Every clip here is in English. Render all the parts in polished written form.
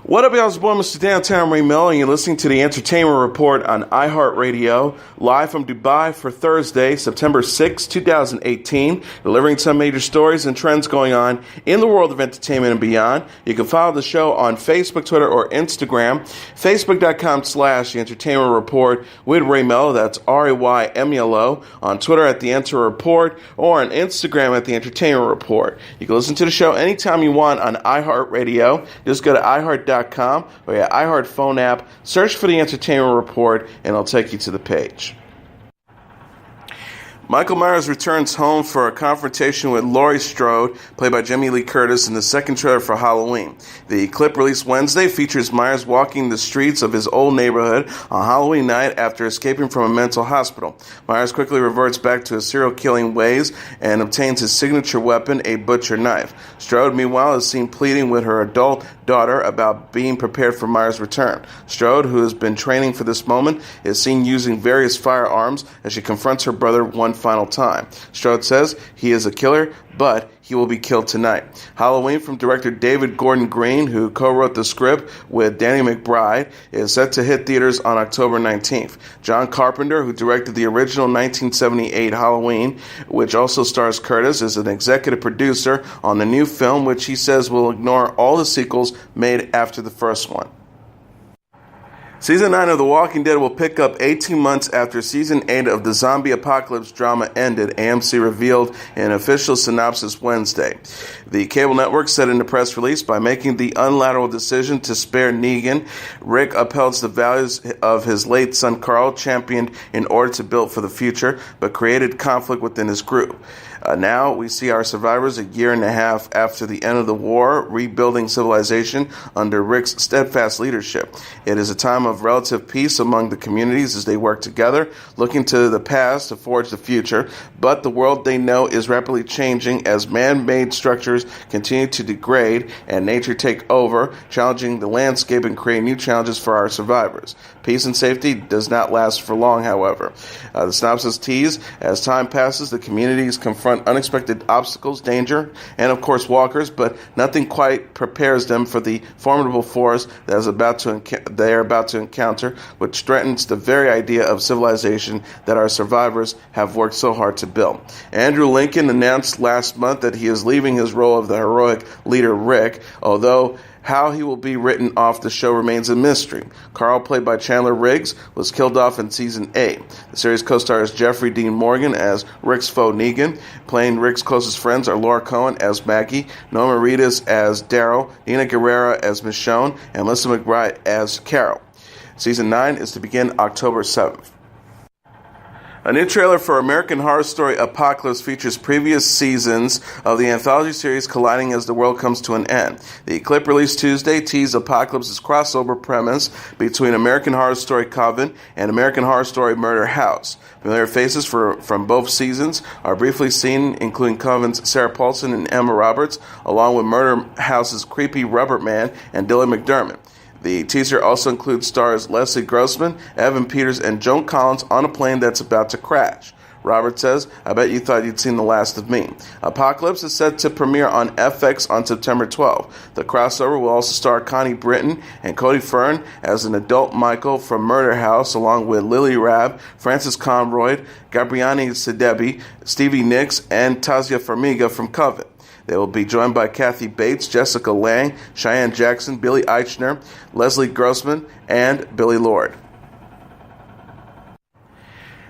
What up, y'all? It's boy, Mr. Downtown Melo, and you're listening to the Entertainment Report on iHeartRadio, live from Dubai for Thursday, September 6, 2018, delivering some major stories and trends going on in the world of entertainment and beyond. You can follow the show on Facebook, Twitter, or Instagram, facebook.com/The Entertainment Report with Ray Melo, that's RAYMELO, on Twitter at The Enter Report, or on Instagram at The Entertainment Report. You can listen to the show anytime you want on iHeartRadio. Just go to iHeart.com or your iHeart phone app, search for the Entertainment Report, and it'll take you to the page. Michael Myers returns home for a confrontation with Laurie Strode, played by Jamie Lee Curtis, in the second trailer for Halloween. The clip released Wednesday features Myers walking the streets of his old neighborhood on Halloween night after escaping from a mental hospital. Myers quickly reverts back to his serial-killing ways and obtains his signature weapon, a butcher knife. Strode, meanwhile, is seen pleading with her adult daughter about being prepared for Myers' return. Strode, who has been training for this moment, is seen using various firearms as she confronts her brother one final time. Strode says he is a killer, but he will be killed tonight. Halloween, from director David Gordon Green, who co-wrote the script with Danny McBride, is set to hit theaters on October 19th. John Carpenter, who directed the original 1978 Halloween, which also stars Curtis, is an executive producer on the new film, which he says will ignore all the sequels made after the first one. Season 9 of The Walking Dead will pick up 18 months after Season 8 of the zombie apocalypse drama ended, AMC revealed in an official synopsis Wednesday. The cable network said in the press release, by making the unilateral decision to spare Negan, Rick upholds the values of his late son Carl, championed in order to build for the future, but created conflict within his group. Now we see our survivors a year and a half after the end of the war, rebuilding civilization under Rick's steadfast leadership. It is a time of relative peace among the communities as they work together, looking to the past to forge the future. But the world they know is rapidly changing as man-made structures continue to degrade and nature take over, challenging the landscape and creating new challenges for our survivors. Peace and safety does not last for long, however. The synopsis tease, as time passes, the communities confront unexpected obstacles, danger, and of course walkers, but nothing quite prepares them for the formidable force that they are about to encounter, which threatens the very idea of civilization that our survivors have worked so hard to build. Andrew Lincoln announced last month that he is leaving his role of the heroic leader Rick, although how he will be written off the show remains a mystery. Carl, played by Chandler Riggs, was killed off in Season 8. The series co-stars Jeffrey Dean Morgan as Rick's foe Negan. Playing Rick's closest friends are Laura Cohen as Maggie, Norma Reedus as Daryl, Nina Guerrera as Michonne, and Melissa McBride as Carol. Season 9 is to begin October 7th. A new trailer for American Horror Story Apocalypse features previous seasons of the anthology series colliding as the world comes to an end. The clip released Tuesday teased Apocalypse's crossover premise between American Horror Story Coven and American Horror Story Murder House. Familiar faces from both seasons are briefly seen, including Coven's Sarah Paulson and Emma Roberts, along with Murder House's creepy Rubber Man and Dylan McDermott. The teaser also includes stars Leslie Grossman, Evan Peters, and Joan Collins on a plane that's about to crash. Robert says, "I bet you thought you'd seen the last of me." Apocalypse is set to premiere on FX on September 12th. The crossover will also star Connie Britton and Cody Fern as an adult Michael from Murder House, along with Lily Rabb, Francis Conroy, Gabriani Sidibe, Stevie Nicks, and Tazia Farmiga from Coven. They will be joined by Kathy Bates, Jessica Lange, Cheyenne Jackson, Billy Eichner, Leslie Grossman, and Billy Lord.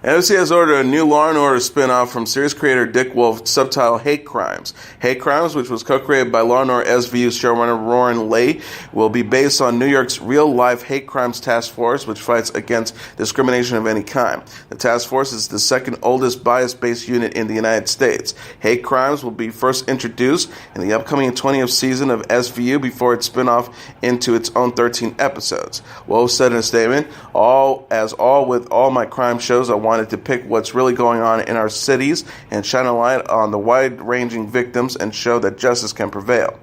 NBC has ordered a new Law & Order spinoff from series creator Dick Wolf, subtitled Hate Crimes. Hate Crimes, which was co-created by Law & Order SView showrunner Roran Leigh, will be based on New York's real-life hate crimes task force, which fights against discrimination of any kind. The task force is the second oldest bias-based unit in the United States. Hate Crimes will be first introduced in the upcoming 20th season of SView before its spinoff into its own 13 episodes. Wolf said in a statement, with all my crime shows, I wanted to pick what's really going on in our cities and shine a light on the wide-ranging victims and show that justice can prevail.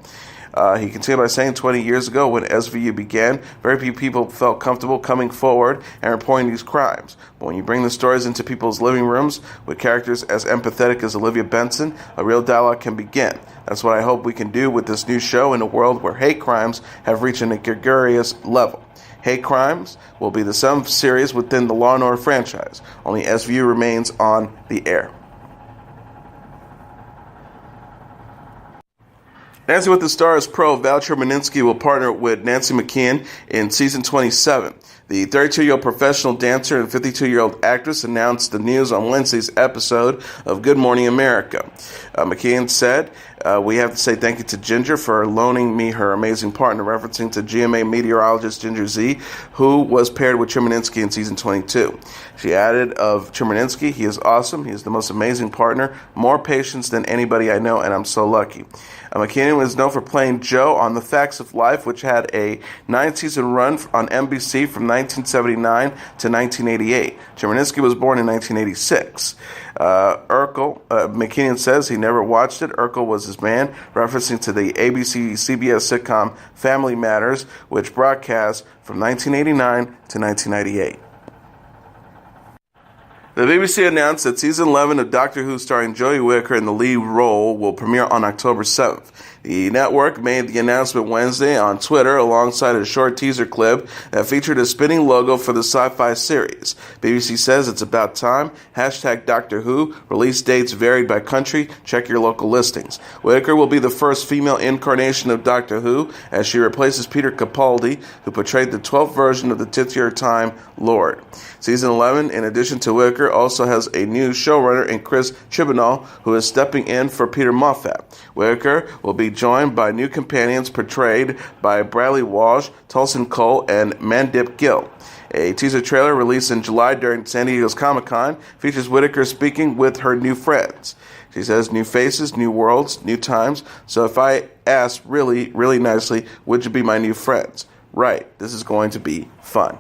He continued by saying 20 years ago when SView began, very few people felt comfortable coming forward and reporting these crimes. But when you bring the stories into people's living rooms with characters as empathetic as Olivia Benson, a real dialogue can begin. That's what I hope we can do with this new show in a world where hate crimes have reached an egregious level. Hate Crimes will be the 7th series within the Law & Order franchise. Only SView remains on the air. Dancing with the Stars pro Val Chermaninsky will partner with Nancy McKeon in season 27. The 32-year-old professional dancer and 52-year-old actress announced the news on Wednesday's episode of Good Morning America. McKeon said, "We have to say thank you to Ginger for loaning me her amazing partner," referencing to GMA meteorologist Ginger Z, who was paired with Chermaninsky in season 22. She added of Chermaninsky, "He is awesome. He is the most amazing partner, more patience than anybody I know, and I'm so lucky." McKeon was known for playing Joe on The Facts of Life, which had a 9-season run on NBC from 1979 to 1988. Chermaninsky was born in 1986. McKeon says he never watched it. Urkel was his man, referencing to the ABC-CBS sitcom Family Matters, which broadcast from 1989 to 1998. The BBC announced that Season 11 of Doctor Who starring Jodie Whittaker in the lead role will premiere on October 7th. The network made the announcement Wednesday on Twitter alongside a short teaser clip that featured a spinning logo for the sci-fi series. BBC says it's about time. # Doctor Who. Release dates varied by country. Check your local listings. Whittaker will be the first female incarnation of Doctor Who as she replaces Peter Capaldi, who portrayed the 12th version of the titular Time Lord. Season 11, in addition to Whittaker, also has a new showrunner in Chris Chibnall, who is stepping in for Peter Moffat. Whittaker will be joined by new companions portrayed by Bradley Walsh, Tulsin Cole, and Mandip Gill. A teaser trailer released in July during San Diego's Comic-Con features Whittaker speaking with her new friends. She says, "New faces, new worlds, new times. So if I ask really, really nicely, would you be my new friends? Right, this is going to be fun."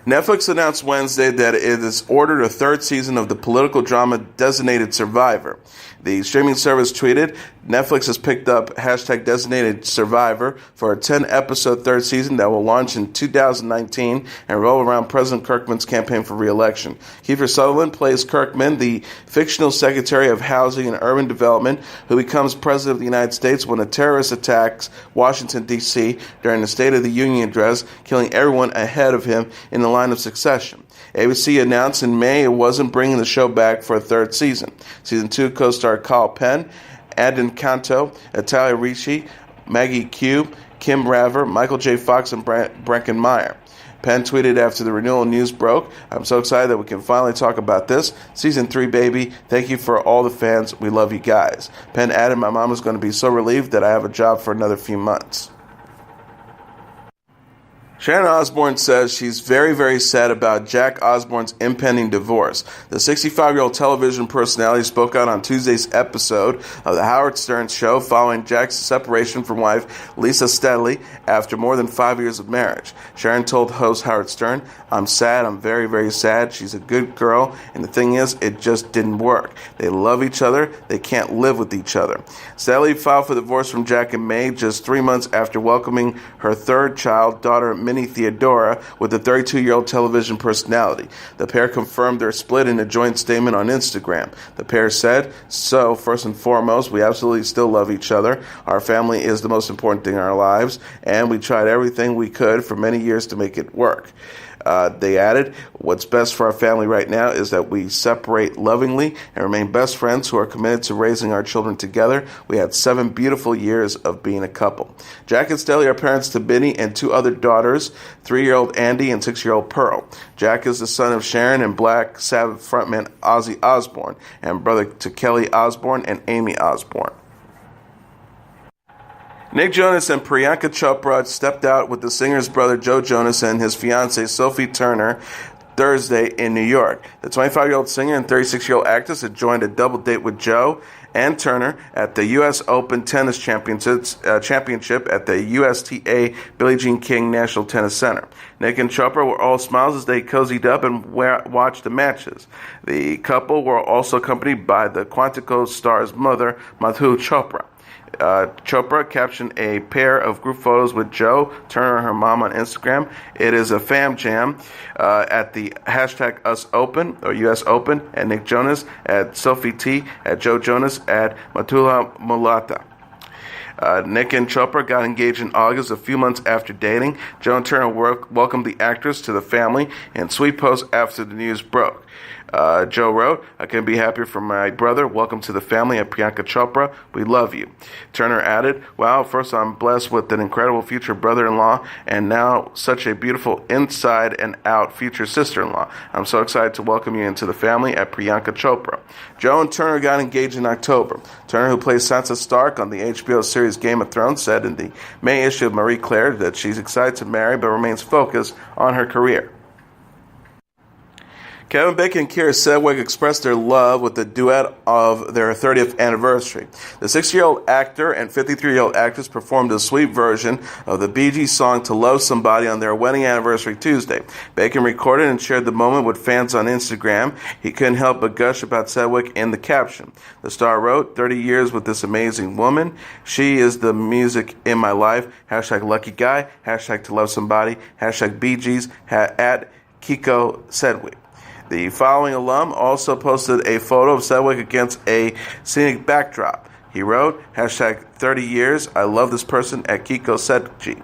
Netflix announced Wednesday that it has ordered a 3rd season of the political drama Designated Survivor. The streaming service tweeted, "Netflix has picked up #Designated Survivor for a 10-episode 3rd season that will launch in 2019 and revolve around President Kirkman's campaign for re-election." Kiefer Sutherland plays Kirkman, the fictional Secretary of Housing and Urban Development, who becomes President of the United States when a terrorist attacks Washington, D.C. during the State of the Union address, killing everyone ahead of him in the line of succession. ABC announced in May it wasn't bringing the show back for a 3rd season. Season 2 co-star Kyle Penn, Adnan Kanto, Natalia Ricci, Maggie Q, Kim Raver, Michael J. Fox, and Breckin Meyer. Penn tweeted after the renewal news broke, "I'm so excited that we can finally talk about this. Season 3, baby. Thank you for all the fans. We love you guys." Penn added, "My mom is going to be so relieved that I have a job for another few months." Sharon Osbourne says she's very, very sad about Jack Osbourne's impending divorce. The 65-year-old television personality spoke out on Tuesday's episode of The Howard Stern Show following Jack's separation from wife Lisa Steadley after more than 5 years of marriage. Sharon told host Howard Stern, "I'm sad. I'm very, very sad. She's a good girl, and the thing is, it just didn't work. They love each other. They can't live with each other." Steadley filed for divorce from Jack in May, just 3 months after welcoming her 3rd child, daughter Minnie Theodora, with the 32-year-old television personality. The pair confirmed their split in a joint statement on Instagram. The pair said, "So, first and foremost, we absolutely still love each other. Our family is the most important thing in our lives, and we tried everything we could for many years to make it work." They added, "What's best for our family right now is that we separate lovingly and remain best friends who are committed to raising our children together. We had 7 beautiful years of being a couple." Jack and Stelly are parents to Minnie and 2 other daughters, 3-year-old Andy and 6-year-old Pearl. Jack is the son of Sharon and Black Sabbath frontman Ozzy Osbourne, and brother to Kelly Osbourne and Amy Osbourne. Nick Jonas and Priyanka Chopra stepped out with the singer's brother Joe Jonas and his fiancée Sophie Turner Thursday in New York. The 25-year-old singer and 36-year-old actress had joined a double date with Joe and Turner at the U.S. Open Tennis Championship at the USTA Billie Jean King National Tennis Center. Nick and Chopra were all smiles as they cozied up and watched the matches. The couple were also accompanied by the Quantico star's mother, Madhu Chopra. Chopra captioned a pair of group photos with Joe, Turner, and her mom on Instagram. It is a fam jam at the hashtag Us Open or US Open, at Nick Jonas, at Sophie T, at Joe Jonas, at Matula Mulata. Nick and Chopra got engaged in August, a few months after dating. Joe and Turner welcomed the actress to the family in sweet posts after the news broke. Joe wrote, "I couldn't be happier for my brother. Welcome to the family at Priyanka Chopra. We love you." Turner added, "Wow, first I'm blessed with an incredible future brother-in-law and now such a beautiful inside and out future sister-in-law. I'm so excited to welcome you into the family at Priyanka Chopra." Joe and Turner got engaged in October. Turner, who plays Sansa Stark on the HBO series Game of Thrones, said in the May issue of Marie Claire that she's excited to marry but remains focused on her career. Kevin Bacon and Kyra Sedgwick expressed their love with the duet of their 30th anniversary. The 60-year-old actor and 53-year-old actress performed a sweet version of the Bee Gees song To Love Somebody on their wedding anniversary Tuesday. Bacon recorded and shared the moment with fans on Instagram. He couldn't help but gush about Sedgwick in the caption. The star wrote, "30 years with this amazing woman. She is the music in my life. Hashtag lucky guy. Hashtag to love somebody. Hashtag Bee Gees. At Kiko Sedgwick." The following alum also posted a photo of Sedgwick against a scenic backdrop. He wrote, hashtag 30 years, I love this person at Kiko Sedgwick.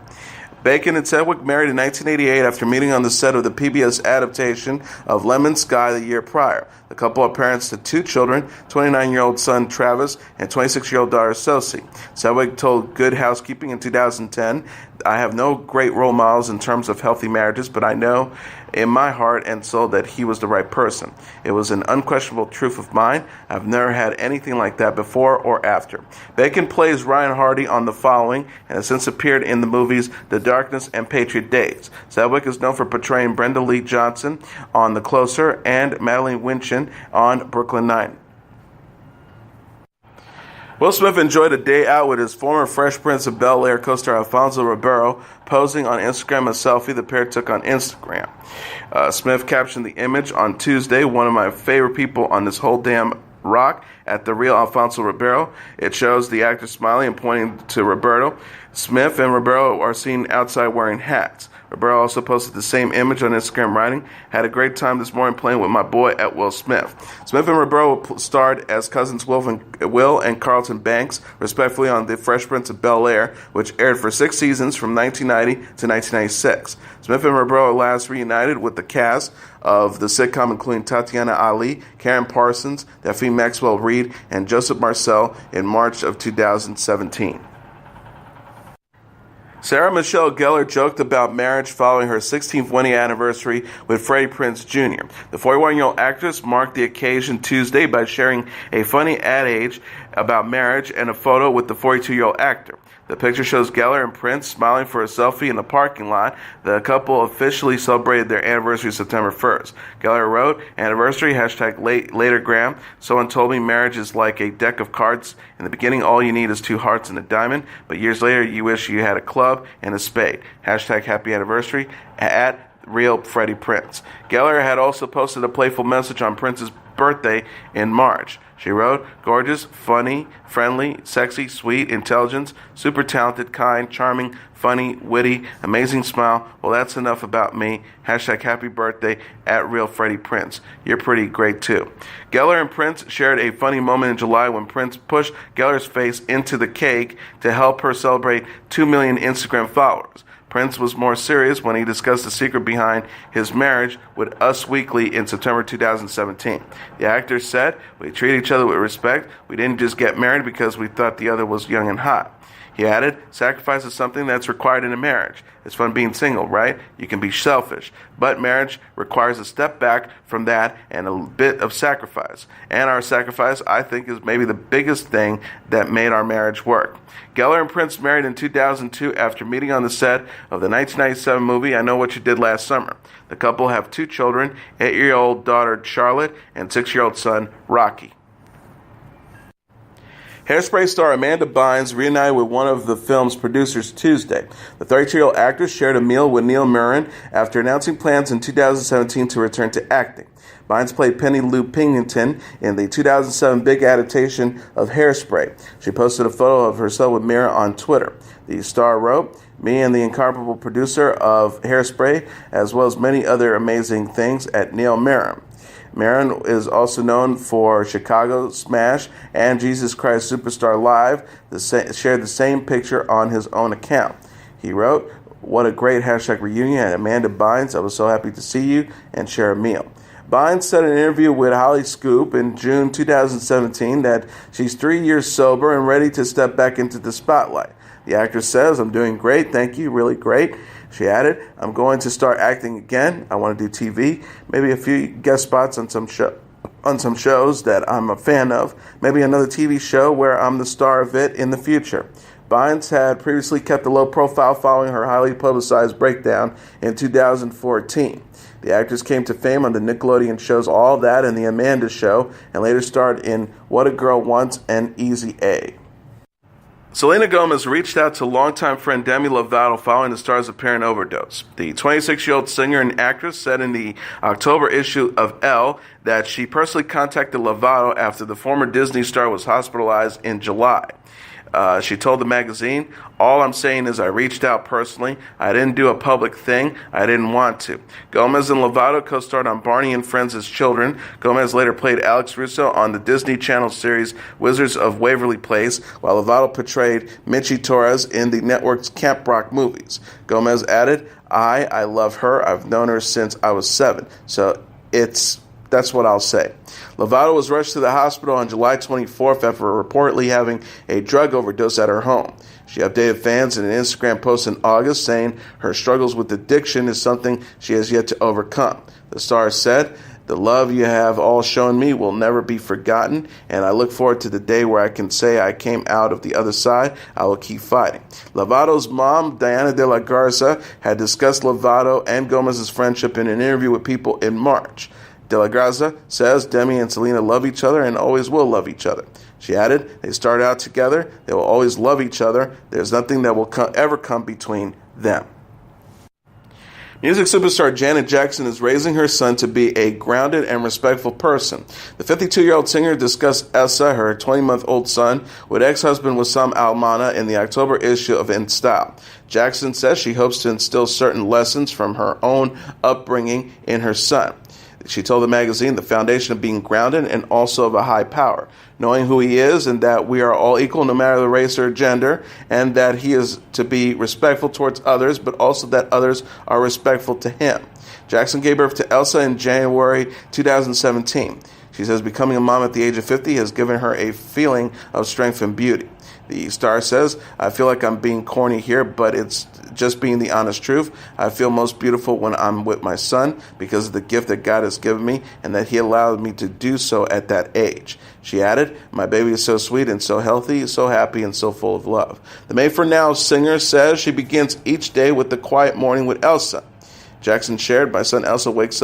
Bacon and Sedgwick married in 1988 after meeting on the set of the PBS adaptation of Lemon Sky the year prior. The couple are parents to two children, 29-year-old son Travis and 26-year-old daughter Sosie. Sedgwick told Good Housekeeping in 2010, "I have no great role models in terms of healthy marriages, but I know in my heart and soul that he was the right person. It was an unquestionable truth of mine. I've never had anything like that before or after." Bacon plays Ryan Hardy on The Following and has since appeared in the movies The Darkness and Patriot Days. Sedgwick is known for portraying Brenda Lee Johnson on The Closer and Madeline Winchin on Brooklyn Nine. Will Smith enjoyed a day out with his former Fresh Prince of Bel-Air co-star Alfonso Ribeiro, posing on Instagram a selfie the pair took on Instagram. Smith captioned the image on Tuesday, "One of my favorite people on this whole damn rock at the real Alfonso Ribeiro." It shows the actor smiling and pointing to Roberto. Smith and Ribeiro are seen outside wearing hats. Ribeiro also posted the same image on Instagram, writing, "Had a great time this morning playing with my boy at Will Smith." Smith and Ribeiro starred as cousins Will and Carlton Banks, respectively, on The Fresh Prince of Bel-Air, which aired for 6 seasons from 1990 to 1996. Smith and Ribeiro last reunited with the cast of the sitcom, including Tatiana Ali, Karen Parsons, Daphne Maxwell Reid, and Joseph Marcel in March of 2017. Sarah Michelle Gellar joked about marriage following her 16th wedding anniversary with Freddie Prinze Jr. The 41-year-old actress marked the occasion Tuesday by sharing a funny adage about marriage and a photo with the 42-year-old actor. The picture shows Gellar and Prince smiling for a selfie in the parking lot. The couple officially celebrated their anniversary September 1st. Gellar wrote, "Anniversary, hashtag latergram. Someone told me marriage is like a deck of cards. In the beginning, all you need is 2 hearts and a diamond, but years later, you wish you had a club and a spade. Hashtag happy anniversary at Real Freddie Prinze." Gellar had also posted a playful message on Prince's birthday in March. She wrote, "Gorgeous, funny, friendly, sexy, sweet, intelligent, super talented, kind, charming, funny, witty, amazing smile. Well, that's enough about me. Hashtag happy birthday at Real Freddie Prinze. You're pretty great too." Gellar and Prince shared a funny moment in July when Prince pushed Gellar's face into the cake to help her celebrate 2 million Instagram followers. Prince was more serious when he discussed the secret behind his marriage with Us Weekly in September 2017. The actor said, "We treat each other with respect. We didn't just get married because we thought the other was young and hot." He added, "Sacrifice is something that's required in a marriage. It's fun being single, right? You can be selfish. But marriage requires a step back from that and a bit of sacrifice. And our sacrifice, I think, is maybe the biggest thing that made our marriage work." Gellar and Prince married in 2002 after meeting on the set of the 1997 movie I Know What You Did Last Summer. The couple have 2 children, 8-year-old daughter Charlotte and 6-year-old son Rocky. Hairspray star Amanda Bynes reunited with one of the film's producers Tuesday. The 32-year-old actress shared a meal with Neil Meron after announcing plans in 2017 to return to acting. Bynes played Penny Lou Pennington in the 2007 big adaptation of Hairspray. She posted a photo of herself with Mira on Twitter. The star wrote, "Me and the incomparable producer of Hairspray, as well as many other amazing things at Neil Merrim." Merrim is also known for Chicago Smash and Jesus Christ Superstar Live, shared the same picture on his own account. He wrote, "What a great #reunion at Amanda Bynes. I was so happy to see you and share a meal." Bynes said in an interview with Holly Scoop in June 2017 that she's 3 years sober and ready to step back into the spotlight. The actress says, "I'm doing great, thank you, really great." She added, "I'm going to start acting again. I want to do TV, maybe a few guest spots on some shows that I'm a fan of, maybe another TV show where I'm the star of it in the future." Bynes had previously kept a low profile following her highly publicized breakdown in 2014. The actress came to fame on the Nickelodeon shows All That and The Amanda Show, and later starred in What a Girl Wants and Easy A. Selena Gomez reached out to longtime friend Demi Lovato following the star's apparent overdose. The 26-year-old singer and actress said in the October issue of Elle that she personally contacted Lovato after the former Disney star was hospitalized in July. She told the magazine, "All I'm saying is I reached out personally. I didn't do a public thing. I didn't want to." Gomez and Lovato co-starred on Barney and Friends as children. Gomez later played Alex Russo on the Disney Channel series Wizards of Waverly Place, while Lovato portrayed Michi Torres in the network's Camp Rock movies. Gomez added, I love her. I've known her since I was 7. So that's what I'll say." Lovato was rushed to the hospital on July 24th after reportedly having a drug overdose at her home. She updated fans in an Instagram post in August saying her struggles with addiction is something she has yet to overcome. The star said, "The love you have all shown me will never be forgotten, and I look forward to the day where I can say I came out of the other side. I will keep fighting." Lovato's mom, Diana de la Garza, had discussed Lovato and Gomez's friendship in an interview with People in March. De la Garza says Demi and Selena love each other and always will love each other. She added, "They started out together. They will always love each other. There's nothing that will ever come between them." Music superstar Janet Jackson is raising her son to be a grounded and respectful person. The 52-year-old singer discussed Elsa, her 20-month-old son, with ex-husband Wissam Almana in the October issue of In Style. Jackson says she hopes to instill certain lessons from her own upbringing in her son. She told the magazine, "The foundation of being grounded and also of a high power, knowing who he is and that we are all equal no matter the race or gender, and that he is to be respectful towards others, but also that others are respectful to him." Jackson gave birth to Elsa in January 2017. She says becoming a mom at the age of 50 has given her a feeling of strength and beauty. The star says, "I feel like I'm being corny here, but it's just being the honest truth. I feel most beautiful when I'm with my son because of the gift that God has given me and that he allowed me to do so at that age." She added, "My baby is so sweet and so healthy, so happy and so full of love." The Made for Now singer says she begins each day with the quiet morning with Elsa. Jackson shared, "My son Elsa wakes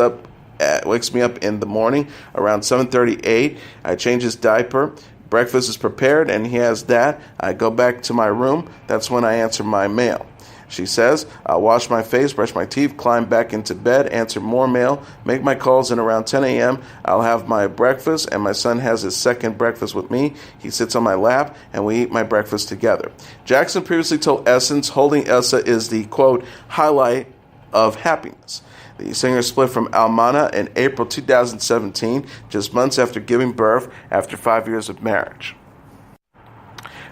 me up in the morning around 7:38. I change his diaper. Breakfast is prepared, and he has that. I go back to my room. That's when I answer my mail." She says, "I'll wash my face, brush my teeth, climb back into bed, answer more mail, make my calls, and around 10 a.m. I'll have my breakfast, and my son has his second breakfast with me. He sits on my lap, and we eat my breakfast together." Jackson previously told Essence holding Elsa is the, quote, highlight of happiness. The singer split from Almana in April 2017, just months after giving birth after 5 years of marriage.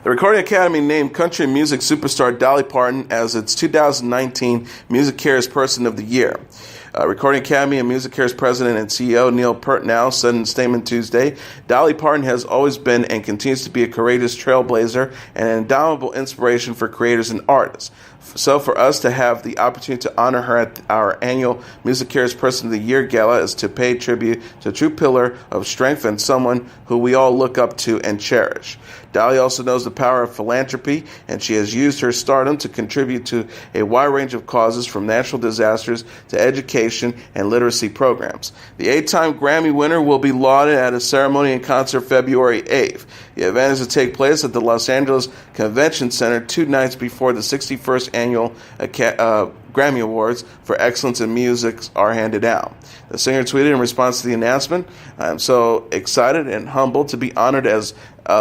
The Recording Academy named country music superstar Dolly Parton as its 2019 Music Cares Person of the Year. Recording Academy and Music Cares President and CEO Neil Peart said in a statement Tuesday, "Dolly Parton has always been and continues to be a courageous trailblazer and an indomitable inspiration for creators and artists. So for us to have the opportunity to honor her at our annual Music Cares Person of the Year Gala is to pay tribute to a true pillar of strength and someone who we all look up to and cherish." Dolly also knows the power of philanthropy, and she has used her stardom to contribute to a wide range of causes from natural disasters to education and literacy programs. The 8-time Grammy winner will be lauded at a ceremony and concert February 8th. The event is to take place at the Los Angeles Convention Center 2 nights before the 61st annual Grammy Awards for excellence in music are handed out. The singer tweeted in response to the announcement, "I am so excited and humbled to be honored as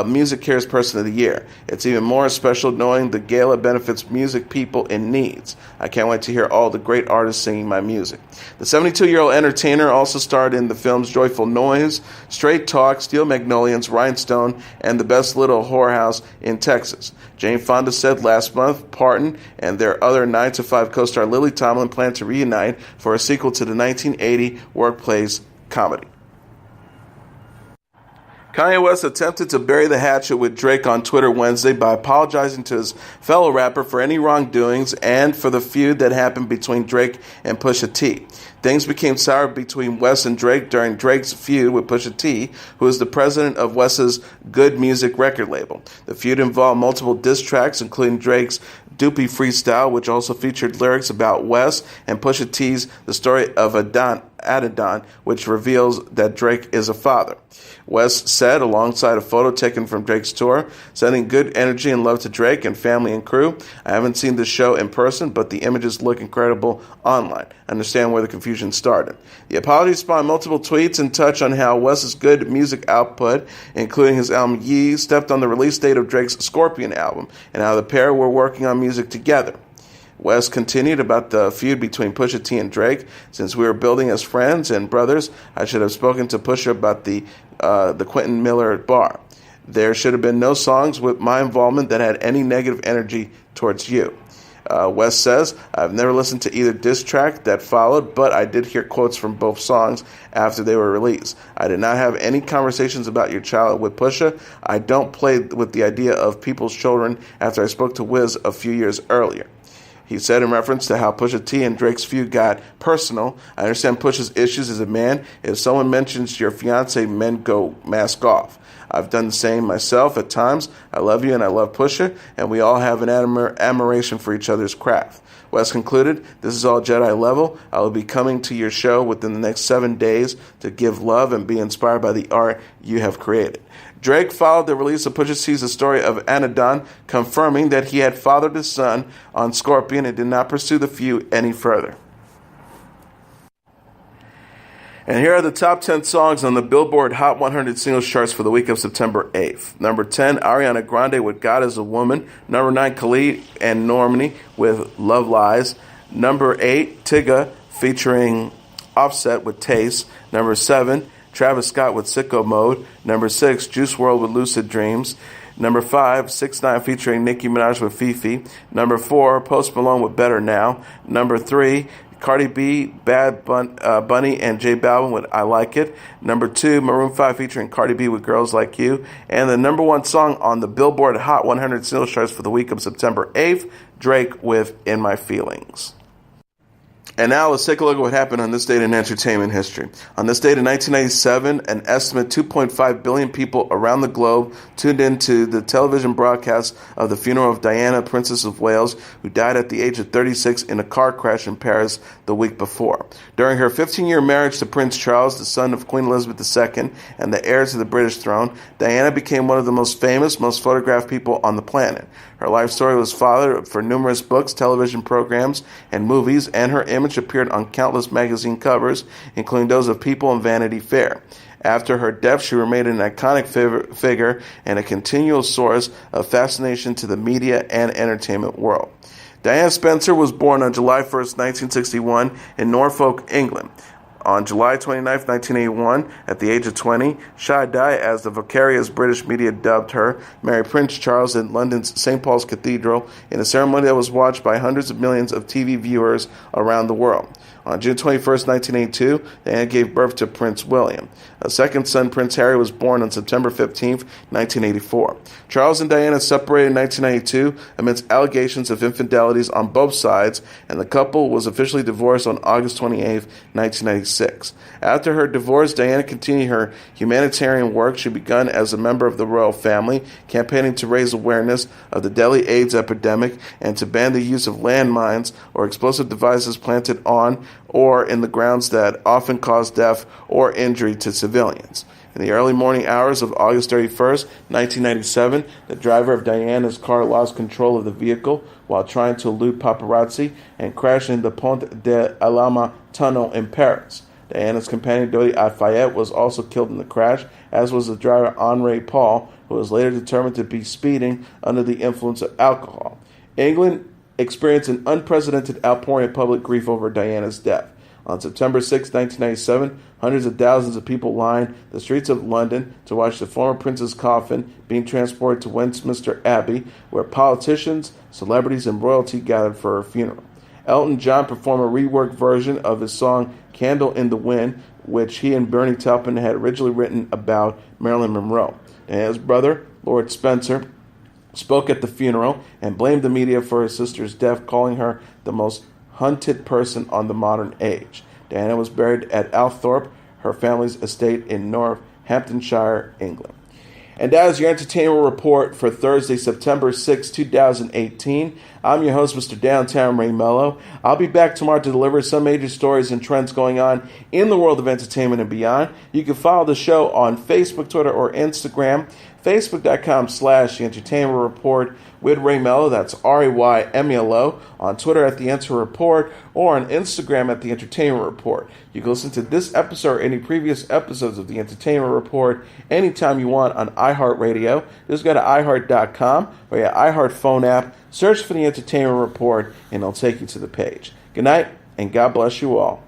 Music Cares Person of the Year. It's even more special knowing the gala benefits music people in needs. I can't wait to hear all the great artists singing my music." The 72-year-old entertainer also starred in the films Joyful Noise, Straight Talk, Steel Magnolias, Rhinestone, and The Best Little Whorehouse in Texas. Jane Fonda said last month Parton and their other 9 to 5 co-star Lily Tomlin plan to reunite for a sequel to the 1980 workplace comedy. Kanye West attempted to bury the hatchet with Drake on Twitter Wednesday by apologizing to his fellow rapper for any wrongdoings and for the feud that happened between Drake and Pusha T. Things became sour between West and Drake during Drake's feud with Pusha T, who is the president of West's Good Music record label. The feud involved multiple diss tracks, including Drake's Doopy Freestyle, which also featured lyrics about West, and Pusha T's The Story of Adidon, which reveals that Drake is a father. West said, alongside a photo taken from Drake's tour, "Sending good energy and love to Drake and family and crew. I haven't seen the show in person, but the images look incredible online. I understand where the confusion started." The apology spawned multiple tweets and touched on how West's good music output, including his album Ye, stepped on the release date of Drake's Scorpion album, and how the pair were working on music together. West continued about the feud between Pusha T and Drake. "Since we were building as friends and brothers, I should have spoken to Pusha about the Quentin Miller bar. There should have been no songs with my involvement that had any negative energy towards you." West says, "I've never listened to either diss track that followed, but I did hear quotes from both songs after they were released. I did not have any conversations about your child with Pusha. I don't play with the idea of people's children after I spoke to Wiz a few years earlier." He said in reference to how Pusha T and Drake's feud got personal, "I understand Pusha's issues as a man. If someone mentions your fiance, men go mask off. I've done the same myself at times. I love you and I love Pusha, and we all have an admiration for each other's craft." West concluded, "This is all Jedi level. I will be coming to your show within the next 7 days to give love and be inspired by the art you have created." Drake followed the release of Pusha T's The Story of Adidon, confirming that he had fathered his son on Scorpion and did not pursue the feud any further. And here are the top 10 songs on the Billboard Hot 100 singles charts for the week of September 8th. Number 10, Ariana Grande with God is a Woman. Number 9, Khalid and Normani with Love Lies. Number 8, Tyga featuring Offset with Taste. Number 7, Travis Scott with Sicko Mode. Number 6, Juice WRLD with Lucid Dreams. Number 5, 6ix9ine featuring Nicki Minaj with Fifi. Number 4, Post Malone with Better Now. Number 3, Cardi B, Bad Bunny, and J Balvin with I Like It. Number 2, Maroon 5 featuring Cardi B with Girls Like You. And the number 1 song on the Billboard Hot 100 singles charts for the week of September 8th, Drake with In My Feelings. And now let's take a look at what happened on this date in entertainment history. On this date in 1997, an estimate 2.5 billion people around the globe tuned into the television broadcast of the funeral of Diana, Princess of Wales, who died at the age of 36 in a car crash in Paris the week before. During her 15-year marriage to Prince Charles, the son of Queen Elizabeth II and the heir to the British throne, Diana became one of the most famous, most photographed people on the planet. Her life story was fodder for numerous books, television programs, and movies, and her image appeared on countless magazine covers, including those of People and Vanity Fair. After her death, she remained an iconic figure and a continual source of fascination to the media and entertainment world. Diana Spencer was born on July 1st, 1961, in Norfolk, England. On July 29, 1981, at the age of 20, Sade, as the vicarious British media dubbed her, married Prince Charles in London's St. Paul's Cathedral in a ceremony that was watched by hundreds of millions of TV viewers around the world. On June 21, 1982, Diana gave birth to Prince William. A second son, Prince Harry, was born on September 15, 1984. Charles and Diana separated in 1992 amidst allegations of infidelities on both sides, and the couple was officially divorced on August 28, 1996. After her divorce, Diana continued her humanitarian work she begun as a member of the royal family, campaigning to raise awareness of the deadly AIDS epidemic and to ban the use of landmines or explosive devices planted on or in the grounds that often cause death or injury to civilians. In the early morning hours of August 31st, 1997, the driver of Diana's car lost control of the vehicle while trying to elude paparazzi and crashed into the Pont de Alama tunnel in Paris. Diana's companion, Dolly Parton, was also killed in the crash, as was the driver, Henri Paul, who was later determined to be speeding under the influence of alcohol. England experienced an unprecedented outpouring of public grief over Diana's death. On September 6, 1997, hundreds of thousands of people lined the streets of London to watch the former prince's coffin being transported to Westminster Abbey, where politicians, celebrities, and royalty gathered for her funeral. Elton John performed a reworked version of his song Candle in the Wind, which he and Bernie Taupin had originally written about Marilyn Monroe. Diana's brother, Lord Spencer, spoke at the funeral and blamed the media for her sister's death, calling her the most hunted person on the modern age. Diana was buried at Althorpe, her family's estate in Northamptonshire, England. And that is your entertainment report for Thursday, September 6, 2018. I'm your host, Mr. Downtown Ray Melo. I'll be back tomorrow to deliver some major stories and trends going on in the world of entertainment and beyond. You can follow the show on Facebook, Twitter, or Instagram. Facebook.com/The Entertainment Report with Ray Melo. That's RAYMELO. On Twitter at The Enter Report, or on Instagram at The Entertainment Report. You can listen to this episode or any previous episodes of The Entertainment Report anytime you want on iHeartRadio. Just go to iHeart.com or your iHeart phone app, search for The Entertainment Report, and it'll take you to the page. Good night, and God bless you all.